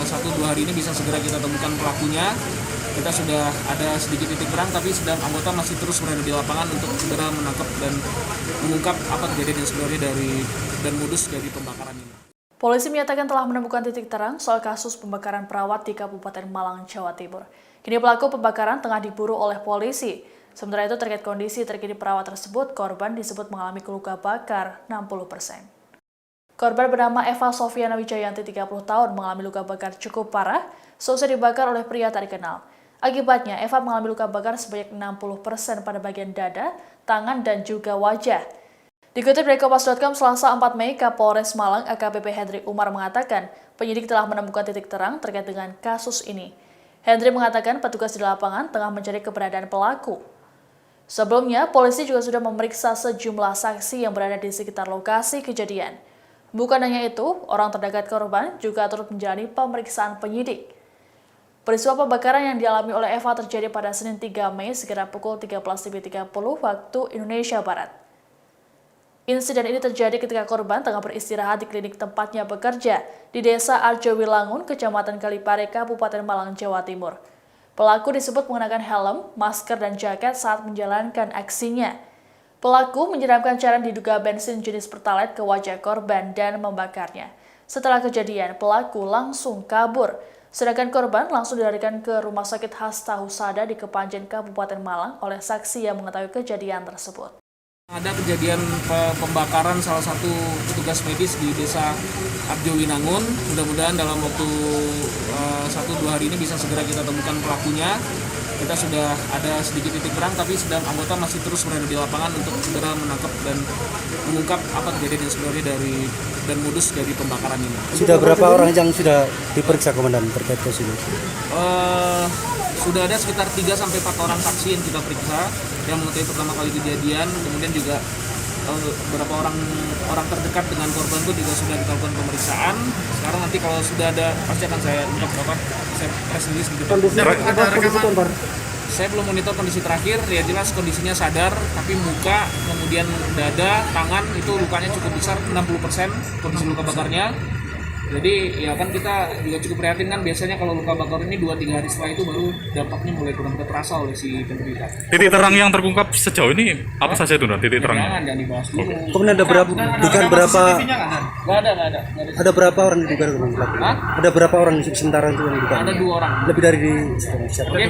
1-2 hari ini bisa segera kita temukan pelakunya. Kita sudah ada sedikit titik terang, tapi sedang anggota masih terus berada di lapangan untuk segera menangkap dan mengungkap apa kejadian yang sebenarnya dan modus dari pembakaran ini. Polisi menyatakan telah menemukan titik terang soal kasus pembakaran perawat di Kabupaten Malang, Jawa Timur. Kini pelaku pembakaran tengah diburu oleh polisi. Sementara itu terkait kondisi terkini perawat tersebut, korban disebut mengalami luka bakar 60%. Korban bernama Eva Sofiana Wijayanti 30 tahun mengalami luka bakar cukup parah seusai dibakar oleh pria tak dikenal. Akibatnya, Eva mengalami luka bakar sebanyak 60% pada bagian dada, tangan, dan juga wajah. Dikutip dari Kompas.com Selasa 4 Mei, Kapolres Malang AKBP Hendrik Umar mengatakan penyidik telah menemukan titik terang terkait dengan kasus ini. Hendrik mengatakan petugas di lapangan tengah mencari keberadaan pelaku. Sebelumnya, polisi juga sudah memeriksa sejumlah saksi yang berada di sekitar lokasi kejadian. Bukan hanya itu, orang terdekat korban juga turut menjalani pemeriksaan penyidik. Peristiwa pembakaran yang dialami oleh Eva terjadi pada Senin 3 Mei sekitar pukul 13.30 waktu Indonesia Barat. Insiden ini terjadi ketika korban tengah beristirahat di klinik tempatnya bekerja di Desa Arjowilangun, Kecamatan Kalipare, Kabupaten Malang, Jawa Timur. Pelaku disebut mengenakan helm, masker, dan jaket saat menjalankan aksinya. Pelaku menyiramkan cairan diduga bensin jenis Pertalite ke wajah korban dan membakarnya. Setelah kejadian, pelaku langsung kabur. Sedangkan korban langsung dilarikan ke Rumah Sakit Hasta Husada di Kepanjen, Kabupaten Malang oleh saksi yang mengetahui kejadian tersebut. Ada kejadian pembakaran salah satu petugas medis di Desa Arjowinangun. Mudah-mudahan dalam waktu 1-2 hari ini bisa segera kita temukan pelakunya. Kita sudah ada sedikit titik terang, tapi sedang anggota masih terus berada di lapangan untuk segera menangkap dan mengungkap apa kejadian yang sebenarnya dan modus dari pembakaran ini. Sudah berapa orang yang sudah diperiksa komandan terkait kasus ini? Sudah ada sekitar 3-4 orang saksi yang kita periksa yang mengetahui pertama kali kejadian, kemudian juga beberapa orang terdekat dengan korban itu juga sudah dilakukan pemeriksaan. Sekarang nanti kalau sudah ada pasti akan saya ungkap saya press release di depan. Saya belum monitor kondisi terakhir, ya jelas kondisinya sadar, tapi muka, kemudian dada, tangan itu lukanya cukup besar, 60% kondisi luka bakarnya. Jadi ya kan kita juga cukup prihatin kan, biasanya kalau luka bakar ini 2-3 hari setelah itu baru dampaknya mulai benar-benar terasa oleh si penderita. Titik terang yang terungkap sejauh ini apa saja itu, titik terangnya? Jangan dibahas dulu. Kemudian ada berapa? Nggak ada. Ada berapa orang yang diduga pelaku? Ada berapa orang sementara itu yang diduga? Ada 2 orang. Lebih dari Oke.